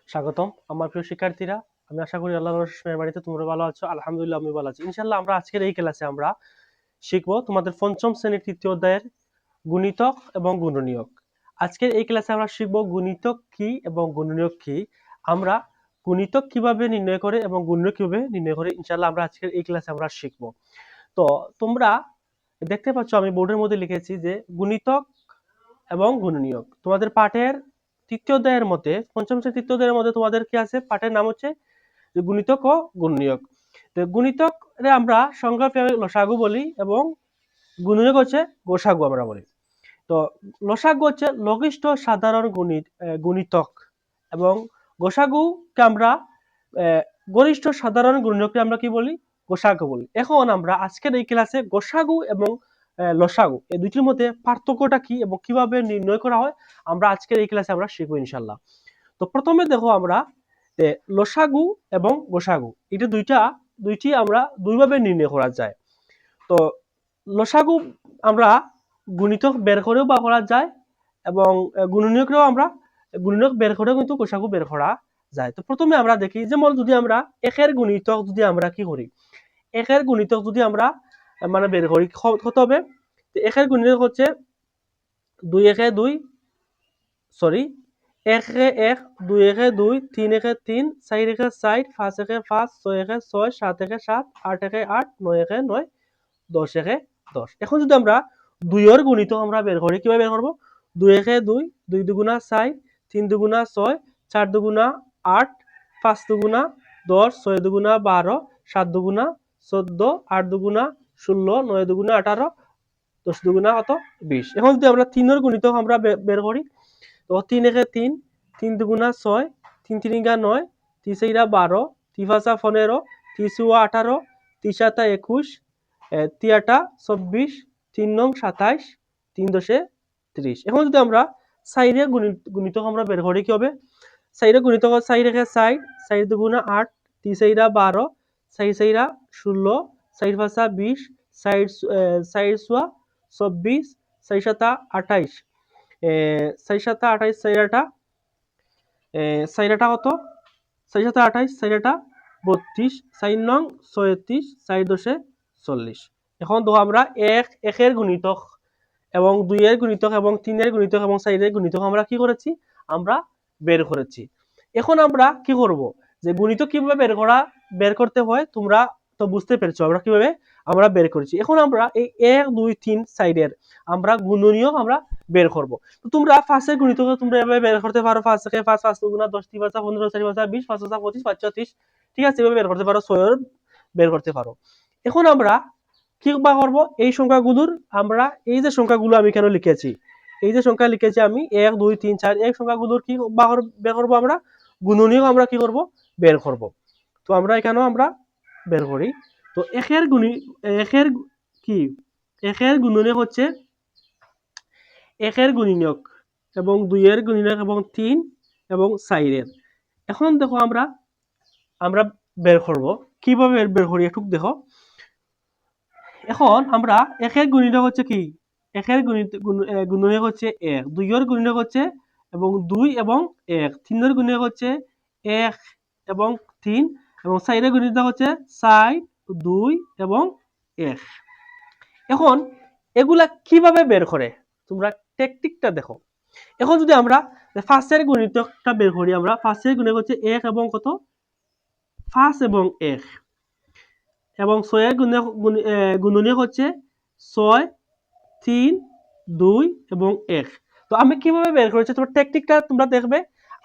স্বাগতম আমার প্রিয় শিক্ষার্থীরা। আমি আশা করি আল্লাহর রহমতে বাড়িতে তোমরা ভালো আছো। আলহামদুলিল্লাহ আমি ভালো আছি। ইনশাআল্লাহ আমরা আজকের এই ক্লাসে আমরা শিখবো তোমাদের পঞ্চম শ্রেণীর তৃতীয় অধ্যায়ের গুণিতক এবং গুণনীয়ক। আজকের এই ক্লাসে আমরা শিখবো গুণিতক কি এবং গুণনীয়ক কি। আমরা গুণিতক কিভাবে নির্ণয় করে এবং গুণনীয়ক কিভাবে নির্ণয় করে ইনশাআল্লাহ আমরা আজকের এই ক্লাসে আমরা শিখবো। তো তোমরা দেখতে পাচ্ছ আমি বোর্ডের মধ্যে লিখেছি যে গুণিতক এবং গুণনীয়ক। তোমাদের পাঠের তৃতীয় অধ্যায়ের মধ্যে পঞ্চম শ্রেণীর তৃতীয় অধ্যায়ের মধ্যে তোমাদের কি আছে, পাঠের নাম হচ্ছে গুণিতক ও গুণনীয়ক। তো গুণিতক আমরা সংজ্ঞা পেয়ে লসাগু বলি এবং গুণনীয়ক হচ্ছে গোসাগু আমরা বলি। তো লসাগু হচ্ছে লঘিষ্ঠ সাধারণ গুণিতক এবং গোসাগুকে আমরা গরিষ্ঠ সাধারণ গুণনীয়ককে আমরা কি বলি, গোসাগু বলি। এখন আমরা আজকের এই ক্লাসে গোসাগু এবং লসাগু এই দুটির মধ্যে পার্থক্যটা কি এবং কিভাবে নির্ণয় করা হয় আমরা আজকের এই ক্লাসে আমরা শিখবো ইনশাল্লাহ। তো প্রথমে দেখো আমরা লসাগু এবং গোসাগু এটা দুইটি আমরা দুইভাবে নির্ণয় করা যায়। তো লসাগু আমরা গুণিতক বের করেও বা করা যায় এবং গুণনীয়করেও আমরা গুণনীয়ক বের করেও কিন্তু গোসাগু বের করা যায়। তো প্রথমে আমরা দেখি, যেমন যদি আমরা একের গুণিতক যদি আমরা কি করি, একের গুণিতক যদি আমরা মানে বের করি কত হবে। একের গুণিতক হচ্ছে 2 একে 2 সরি 1 একে 1 2 একে 2 3 একে 3 4 একে 4 5 একে 5 6 একে 6 7 একে 7 8 একে 8 9 একে 9 10 একে 10। এখন যদি আমরা 2 এর গুণিতক আমরা বের করি, কিভাবে বের করব? 2 একে 2 2 দুগুণা 4 3 দুগুণা 6 4 দুগুণা 8 5 দুগুণা 10 6 দুগুণা 12 7 দুগুণা 14 8 দুগুণা 16 9 দুগুণা 18 10 দুগুণা কত 20। এখন যদি আমরা 3 এর গুণিতক আমরা বের করি, তো 3 একে 3 3 দুগুণা 6 3 তিরিঙ্গা 9 3 চাইরা 12 3 পাঁচা 15 3 চুয়া 18 3 সাতা 21 3 আটা 24 3 নং 27 3 দশে 30। এখন যদি আমরা 4 এর গুণিতক আমরা বের করি, কি হবে? 4 এর গুণিতক 4 একে 4 4 দুগুণা 8 3 চাইরা 12 4 চাইরা 16 4 পাঁচা 20 4 4 চুয়া 24 4 সাতা 28 4 সাতা 28 4 আটা 4 আটা কত 4 সাতা 28 4 আটা 32 4 নং 36 4 দশে 40। এখন দেখো আমরা একের গুণিতক এবং 2 এর গুণিতক এবং 3 এর গুণিতক এবং 4 এর গুণিতক আমরা কি করেছি, আমরা বের করেছি। এখন আমরা কি করব, যে গুণিতক কিভাবে বের করতে হয় তোমরা তো বুঝতে পেরেছো আমরা কিভাবে আমরা বের করেছি। এখন আমরা এই 1 2 3 4 এর আমরা গুণনীয়ক আমরা বের করব। তো তোমরা 5 এর গুণিতক তোমরা এভাবে বের করতে পারো, 5 থেকে 5 5 দুগুণা 10 3 5 15 4 5 20 5 5 25 5 30, ঠিক আছে, এভাবে বের করতে পারো, 6 এর বের করতে পারো। এখন আমরা কি বা করব, এই সংখ্যাগুলোর আমরা এই যে সংখ্যাগুলো আমি কেন লিখেছি, এই যে সংখ্যা লিখেছি আমি 1 2 3 4 এই সংখ্যাগুলোর কি বের করব, আমরা গুণনীয়ক আমরা কি করব, বের করব। তো আমরা এখানেও আমরা বের করি। তো একের কি একের গুণনীয়ক হচ্ছে একের গুণনীয়ক এবং 2 এর গুণনীয়ক এবং 3 এবং 4 এর। এখন দেখো আমরা আমরা বের করব, কিভাবে বের করি একটু দেখো। এখন আমরা একের গুণনীয়ক হচ্ছে কি, একের গুণনীয়ক হচ্ছে 1, 2 এর গুণনীয়ক হচ্ছে এবং 2 এবং 1, 3 এর গুণনীয়ক হচ্ছে 1 এবং 3 এবং 4 এর গুণনীয়ক হচ্ছে 4 2 এবং 1। এখন এগুলা কিভাবে বের করে তোমরা টেকনিকটা দেখো। এখন যদি আমরা ফার্স্টের গুণিতকটা বের করি, আমরা ফার্স্টের গুণিতক হচ্ছে 1 এবং কত 5 এবং 1 এবং 6 এর গুণনীয়ক হচ্ছে 6 3 2 এবং 1। তো আমি কিভাবে বের করেছি তোমার টেকনিকটা তোমরা দেখবে,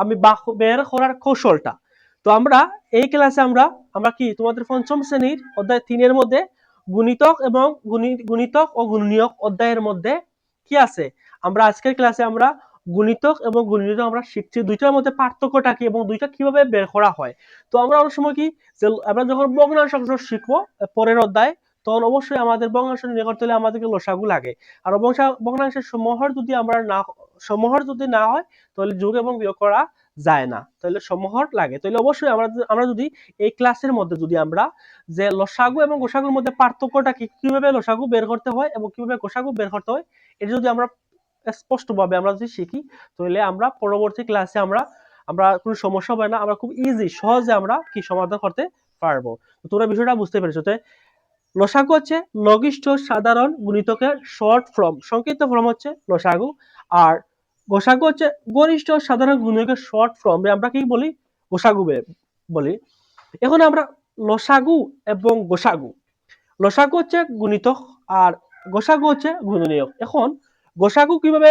আমি বের করার কৌশলটা। তো আমরা এই ক্লাসে আমরা আমরা কি তোমাদের পঞ্চম শ্রেণীর অধ্যায় 3 এর মধ্যে গুণিতক এবং গুণিতক ও গুণনীয়ক অধ্যায়ের মধ্যে কি আছে, আমরা আজকের ক্লাসে আমরা গুণিতক এবং গুণনীয়ক আমরা শিখছি, দুইটার মধ্যে পার্থক্যটা কি এবং দুইটা কিভাবে বের করা হয়। তো আমরা অনেক সময় কি, যে আমরা যখন ভগ্নাংশ শিখবো পরের অধ্যায়, তখন অবশ্যই আমাদের ভগ্নাংশ নির্ণয় করতে হলে আমাদেরকে লসাগু লাগে। আর ভগ্নাংশের সমহর যদি আমরা সমহর যদি না হয় তাহলে যোগ এবং বিয়োগ করা যায় না, তাহলে সমহর লাগে। তাহলে অবশ্যই আমরা যদি এই ক্লাসের মধ্যে যদি আমরা যে লসাগু এবং গোসাগুর মধ্যে পার্থক্যটা কি, কিভাবে লসাগু বের করতে হয় এবং কিভাবে গোসাগু বের করতে হয়, এটা যদি আমরা স্পষ্টভাবে আমরা যদি শিখি, তাহলে আমরা পরবর্তী ক্লাসে আমরা আমরা কোনো সমস্যা হবে না, আমরা খুব ইজি সহজে আমরা কি সমাধান করতে পারবো। তোমরা বিষয়টা বুঝতে পেরেছো। তো লসাগু হচ্ছে লঘিষ্ঠ সাধারণ গুণিতকের শর্ট ফর্ম, সংক্ষিপ্ত ফর্ম হচ্ছে লসাগু। আর গোসাগু হচ্ছে গরিষ্ঠ সাধারণ গুণিতকের শর্ট ফর্ম, আমরা কি বলি, গোসাগু বলি। এখন আমরা লসাগু এবং গোসাগু, লসাগু হচ্ছে গুণিতক আর গোসাগু হচ্ছে গুণনীয়ক। এখন গোসাগু কিভাবে,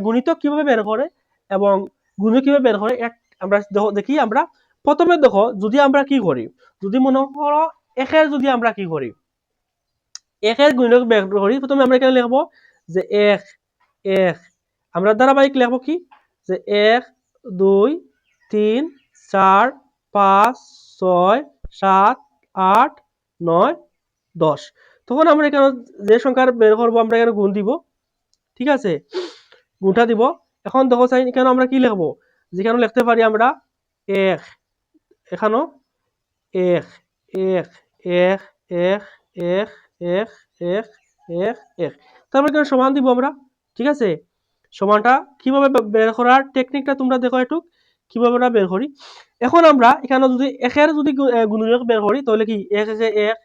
গুণিতক কিভাবে বের করে এবং গুণনীয়ক কিভাবে বের করে, এক আমরা দেখি। আমরা প্রথমে দেখো, যদি আমরা কি করি, যদি মনে করো একের যদি আমরা কি করি, একের গুণনীয়ক বের করি, প্রথমে আমরা এখানে লিখবো যে এক এক, আমরা ধারাবাহিক লিখবো কি, যে 1 2 3 4 5 6 7 8 9 10। তখন আমরা এখানে যে সংখ্যা বের করবো আমরা এখানে গুণ দিব, ঠিক আছে, গুণটা দিব। এখন দেখো চাই এখানে আমরা কি লিখবো, যেখানে লিখতে পারি আমরা এক, এখানেও এক এক এক এক এক এক এক এক এক, তারপর এখানে সমান দিব আমরা, ঠিক আছে। সমানটা কিভাবে বের করার টেকনিকটা তোমরা দেখো একটু, কিভাবে আমরা বের করি। এখন আমরা এখানে যদি একের যদি গুণনীয়ক বের করি, তাহলে কি এক একে এক,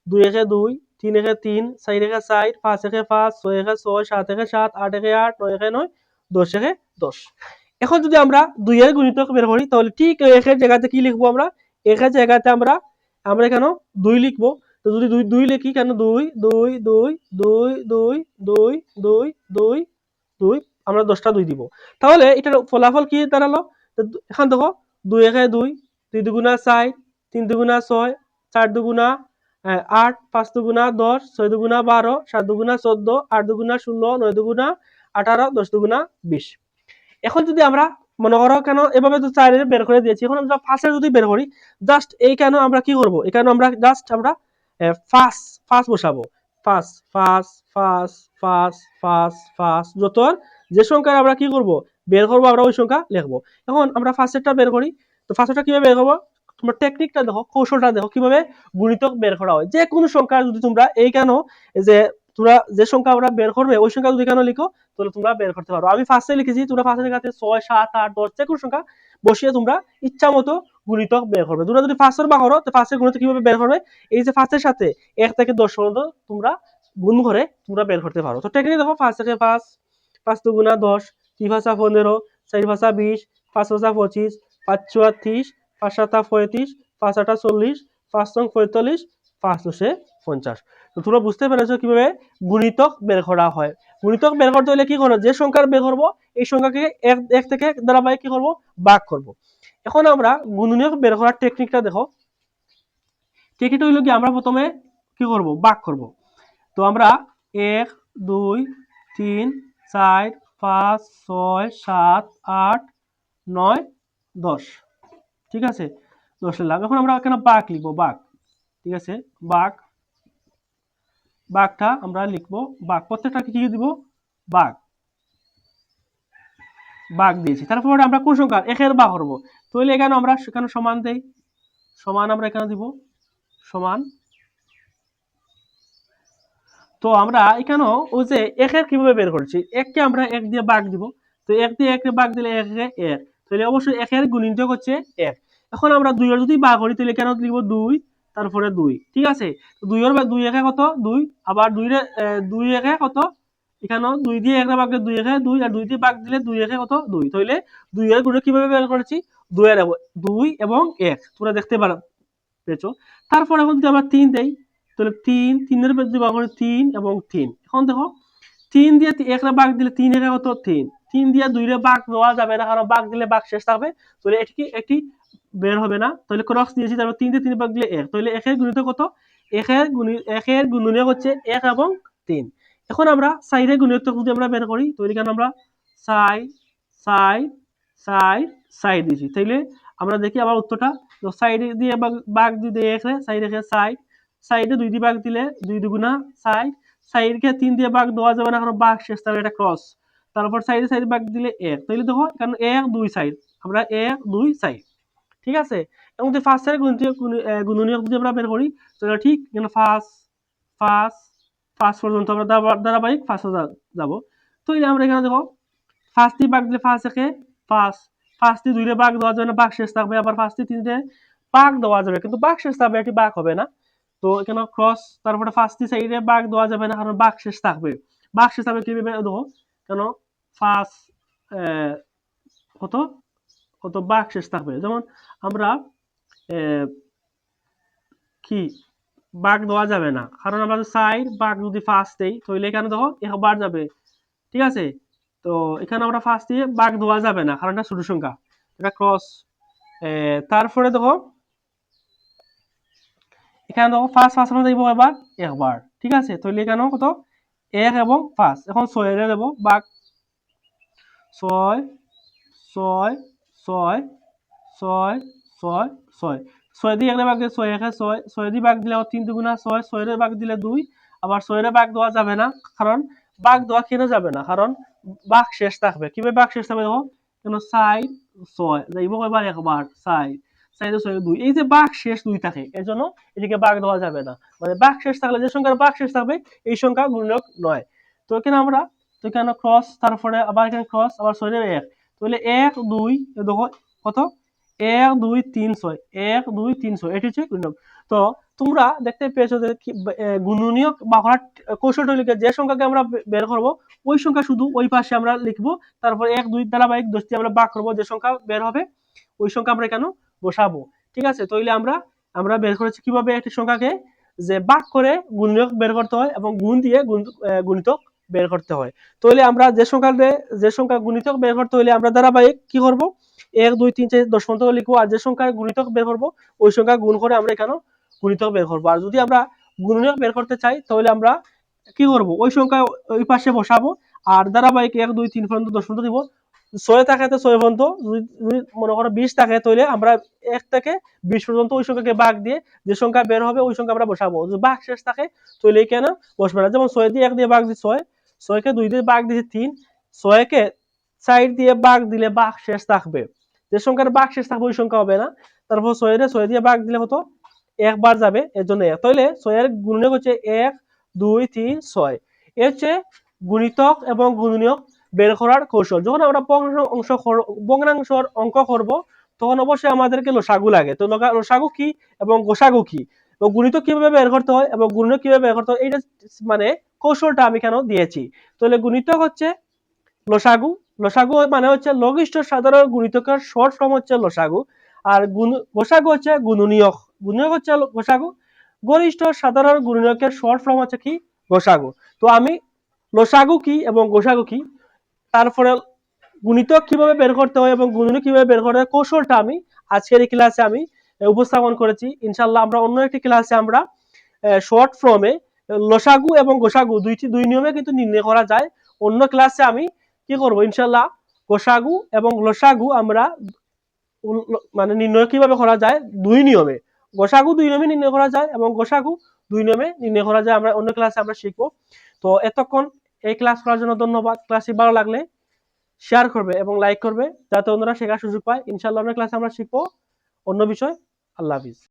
দুই একে দুই, তিন একে তিন, চার একে চার, পাঁচ একে পাঁচ, ছয় একে ছয়, সাত একে সাত, আট একে আট, নয় একে নয়, 10 একে 10। এখন যদি আমরা দুইয়ের গুণিতক বের করি, তাহলে ঠিক একের জায়গাতে কি লিখবো আমরা, একের জায়গাতে আমরা আমরা এখানে দুই লিখবো। তো যদি দুই দুই লিখি, কেন দুই দুই দুই দুই দুই দুই দুই দুই দুই, আমরা 10টা দুই দিব। তাহলে এটার ফলাফল কি দাঁড়ালো, এখন দেখো দুই একে দুই, দুই দুগুণা 4, তিন দুগুণা 6, 4 দুগুণা 8, 5 দুগুণা 10, 6 দুগুণা 12, 7 দুগুণা 14, 8 দুগুণা 16, 9 দুগুণা 18, 10 দুগুণা 20। এখন যদি আমরা মনে করো কেন এভাবে তো 4 বের করে দিয়েছি, এখন আমরা ফার্স্টে যদি বের করি, জাস্ট এই কেন আমরা কি করব, এখানে আমরা জাস্ট আমরা ফার্স্ট ফার্স্ট বসাবো, first first first first first first, যত যে সংখ্যা আমরা কি করব বের করব, আমরা ওই সংখ্যা লিখবো। এখন আমরা ফার্স্টেরটা বের করি, তো ফার্স্টটা কিভাবে বের করবো, তোমরা টেকনিকটা দেখো, কৌশলটা দেখো কিভাবে গুণিতক বের করা হয়। যে কোনো সংখ্যা যদি তোমরা এই কেন যে তোমরা যে সংখ্যা আমরা বের করবে ওই সংখ্যা যদি কেন লিখো, তাহলে তোমরা বের করতে পারো। আমি ফার্স্টে লিখেছি, তোমরা ফার্স্টে লেখাতে 6 7 8 10 যে কোনো সংখ্যা বসিয়ে তোমরা ইচ্ছা মতো গুণিতক বের করবে। তোমরা যদি ফার্স্টের বা করো, তো ফার্স্টের গুণিতক কিভাবে বের করবে, এই যে ফার্স্টের সাথে 1 থেকে 10 পর্যন্ত তোমরা গুণ করে তোমরা বের করতে পারো। তো টেকনিক দেখো, 5 থেকে 5, 5 দুগুণা 10, 3 5 15, 4 5 20, 5 5 25, 5 34, 5 7 35, 5 8 40, 5 9 45, 5 10 50। তো তোমরা বুঝতে পেরেছো কিভাবে গুণিতক বের করা হয়। গুণিতক বের করতে হলে কি করবো, যে সংখ্যা বের করবো এই সংখ্যাকে এক থেকে ধারাবাহিক কি করবো, ভাগ করব। এখন আমরা গুণনীয়ক বের করার টেকনিকটা দেখো। টেকনিকটা হইলো কি, আমরা প্রথমে কি করব, ভাগ করব। তো আমরা 1 2 3 4 5 6 7 8 9 10, ঠিক আছে, 10 লিখলাম। এখন আমরা এখানে ভাগ লিখবো, ভাগ, ঠিক আছে, ভাগ, ভাগটা আমরা লিখবো, ভাগ প্রত্যেকটা কি দিব, ভাগ, ভাগ দিয়েছি। তারপরে আমরা কোন সংখ্যা একের ভাগ করবো, তাহলে এখানে আমরা সেখানে সমান দেই, সমান আমরা এখানে দিব, সমান। তো আমরা এখানেও ওই যে একের কিভাবে বের করছি, এককে আমরা এক দিয়ে ভাগ দিব। তো এক দিয়ে একে ভাগ দিলে একে এক, তাহলে অবশ্যই একের গুণিতক হচ্ছে এক। এখন আমরা দুইয়ের যদি ভাগ করি, তাহলে এখানে লিখবো 2, তারপরে 2, ঠিক আছে। দুইয়ের দুই একে কত 2, আবার দুই একে কত, এখানেও 2 দিয়ে একটা ভাগ দিলে 2 একে 2, আর 2 দিয়ে ভাগ দিলে 2 একে কত 2, তাহলে 2 এর গুণ কিভাবে বের করেছি, 2 এবং 1 তোমরা দেখতে পেরেছো। তারপর এখন যদি আমরা 3 দেই, তাহলে 3 এর যদি ভাগ করি 3 এবং 3। এখন দেখো 3 দিয়ে 1 রে ভাগ দিলে 3 এর কত 3, 3 দিয়ে 2 রে ভাগ দেওয়া যাবে না, কারণ ভাগ দিলে ভাগ শেষ থাকবে, তাহলে এটি বের হবে না, তাহলে ক্রস দিয়েছি। তারপর 3 দিয়ে 3 ভাগ দিলে 1, তাহলে 1 এর গুণিতক কত, 1 এর গুণনীয়ক হচ্ছে 1 এবং 3। এখন আমরা 4 এর গুণিতক যদি আমরা বের করি, তাহলে এখানে আমরা 4 4 4 4 দিয়েছি, তাহলে আমরা দেখি আবার উত্তরটা। তো 4 দিয়ে ভাগ দিলে 1 রে 4 একে 4, 4 2 দিয়ে ভাগ দিলে 2 দুগুণা 4, 4 কে 3 দিয়ে ভাগ দেওয়া যাবে না, কারণ ভাগ শেষ, তাহলে এটা ক্রস। তারপর 4 4 ভাগ দিলে 1, তাহলে দেখো কারণ 1 2 4, আমরা 1 2 4, ঠিক আছে। এবং যদি ফার্স্ট এর গুণনীয়ক যদি আমরা বের করি, তাহলে ঠিক এখানে ফার্স্ট ফার্স্ট ফার্স্ট পর্যন্ত আমরা ধারাবাহিক ফার্স্টে যাব। তো আমরা এখানে দেখো ফার্স্ট দিয়ে ভাগ দিলে ফার্স্ট একে ফার্স্ট, ফার্স্টে 2 রে ভাগ দেওয়া যাবে না, ভাগ শেষ থাকবে, আবার ফার্স্টে 3 রে ভাগ দেওয়া যাবে কিন্তু ভাগ শেষ থাকবে, এটি ভাগ হবে না। তো এখানে ক্রস, তারপরে ফার্স্টে সাইডে ভাগ দেওয়া যাবে না কারণ ভাগ শেষ থাকবে। ভাগ শেষ থাকবে কিভাবে দেখো, কেন ফার্স্ট কত কত ভাগ শেষ থাকবে, যেমন আমরা কি ভাগ দেওয়া যাবে না কারণ আমরা চাই ভাগ যদি ফার্স্ট দেই তাহলে এখানে দেখো একবার যাবে, ঠিক আছে। তো এখানে আমরা ফার্স্ট দিয়ে ভাগ দেওয়া যাবে না কারণ এটা ছোট সংখ্যা, এটা ক্রস। তারপরে দেখো এখানে দেখো ফার্স্ট ফার্স্ট আমরা দিব এবার একবার, ঠিক আছে। তাহলে এখানে কত 1 এবং 5, এখন 6 এর দেব ভাগ 6 6 6 6 6 6 6 দিয়ে 1 ভাগ দিয়ে 6 1 6 6 দিয়ে ভাগ দিলে 3 দুগুণা 6, 6 এর ভাগ দিলে 2, আবার 6 এর ভাগ দেওয়া যাবে না কারণ ভাগ দেওয়া কেন যাবে না কারণ ভাগ শেষ থাকবে। কিভাবে ভাগ শেষ থাকবে দেখো, কেন 4 6 যাইব এবার একবার 4 4 6 2, এই যে ভাগ শেষ 2 থাকে এজন্য এদিকে ভাগ দেওয়া যাবে না, মানে ভাগ শেষ থাকলে যে সংখ্যার ভাগ শেষ থাকবে এই সংখ্যা গুণনীয়ক নয়। তো এখানে আমরা, তো এখানে ক্রস, তারপরে আবার এখানে ক্রস, আবার 6 এর 1, তাহলে 1 2 দেখো কত 1 2 3 6 1 2 3 6, এটি হচ্ছে গুণনীয়ক। তো তোমরা দেখতে পেয়েছো যে গুণনীয়ক বা করার কৌশলটা লিখে যে সংখ্যাকে আমরা বের করব ওই সংখ্যা শুধু ওই পাশে আমরা লিখবো, তারপর 1 2 ধারাবাহিক 10 দিয়ে আমরা ভাগ করব, যে সংখ্যা বের হবে ওই সংখ্যা আমরা এখানে বসাবো, ঠিক আছে। তাহলে আমরা আমরা বের করেছি কিভাবে একটি সংখ্যাকে যে ভাগ করে গুণনীয়ক বের করতে হয় এবং গুণ দিয়ে গুণিতক বের করতে হয়। তাহলে আমরা যে সংখ্যা গুণিতক বের করতে হলে আমরা ধারাবাহিক কি করব, 1 2 3 4 10 পর্যন্ত লিখবো, আর যে সংখ্যা গুণিতক বের করবো ওই সংখ্যা গুণ করে আমরা এখানে গুণিতক বের করবো। আর যদি আমরা গুণনীয়ক বের করতে চাই তাহলে আমরা কি করব, ওই সংখ্যা ওই পাশে বসাবো আর ধারাবাহিক 1 2 3 পর্যন্ত 10 পর্যন্ত দিব। 6 থাকে তো 6 পর্যন্ত, যদি মনে করো 20 থাকে তাহলে আমরা 1 থেকে 20 পর্যন্ত ওই সংখ্যাকে ভাগ দিয়ে যে সংখ্যা বের হবে ওই সংখ্যা আমরা বসাবো। যদি ভাগ শেষ থাকে তাহলে এখানে বসবে না, যেমন 6 দিয়ে 1 দিয়ে ভাগ দিই 6, 6 কে 2 দিয়ে ভাগ দিয়েছি 3, 6 কে 4 দিয়ে ভাগ দিলে ভাগ শেষ থাকবে, যে সংখ্যার ভাগ শেষ থাকবে ওই সংখ্যা হবে না। তারপর 6 এর 6 দিয়ে ভাগ দিলে হতো একবার যাবে, এর জন্য 1, তাহলে 6 এর গুণনীয়ক হচ্ছে 1 2 3 6। এ হচ্ছে গুণিতক এবং গুণনীয়ক বের করার কৌশল। যখন আমরা ভগ্নাংশের অঙ্ক করব তখন অবশ্যই আমাদেরকে লসাগু লাগে। তো লসাগু কি এবং গোসাগু কি, এবং গুণিতক কিভাবে বের করতে হয় এবং গুণনীয়ক কিভাবে বের করতে হয় এইটা মানে কৌশলটা আমি কেন দিয়েছি। তাহলে গুণিতক হচ্ছে লসাগু, লসাগু মানে হচ্ছে লঘিষ্ঠ সাধারণ গুণিতকের শর্ট ফর্ম হচ্ছে লসাগু, আর গোসাগু হচ্ছে গুণনীয়ক, গুণনীয়ক হচ্ছে গোসাগু, গরিষ্ঠ সাধারণ গুণনীয়কের শর্ট ফর্ম হচ্ছে কি গোসাগু। তো আমি লসাগু কি এবং গোসাগু কি, তারপরে গুণিতক কিভাবে বের করতে হয় এবং গুণনীয়ক কিভাবে বের করতে হয় কৌশলটা আমি আজকের এই ক্লাসে আমি উপস্থাপন করেছি। ইনশাআল্লাহ আমরা অন্য একটি ক্লাসে আমরা শর্ট ফর্মে লসাগু এবং গোসাগু দুই নিয়মে কিন্তু নির্ণয় করা যায়। অন্য ক্লাসে আমি কি করব ইনশাআল্লাহ গোসাগু এবং লসাগু আমরা মানে নির্ণয় কিভাবে করা যায় দুই নিয়মে, গোসাগু দুই নিয়মে নির্ণয় করা যায় এবং গোসাগু দুই নিয়মে নির্ণয় করা যায়, আমরা অন্য ক্লাসে আমরা শিখবো। তো এতক্ষণ এই ক্লাস করার জন্য ধন্যবাদ। ক্লাসটি ভালো লাগলে শেয়ার করবে এবং লাইক করবে যাতে অন্যরা শেখার সুযোগ পায়। ইনশাআল্লাহ অন্য ক্লাসে আমরা শিখবো অন্য বিষয়। আল্লাহ হাফিজ।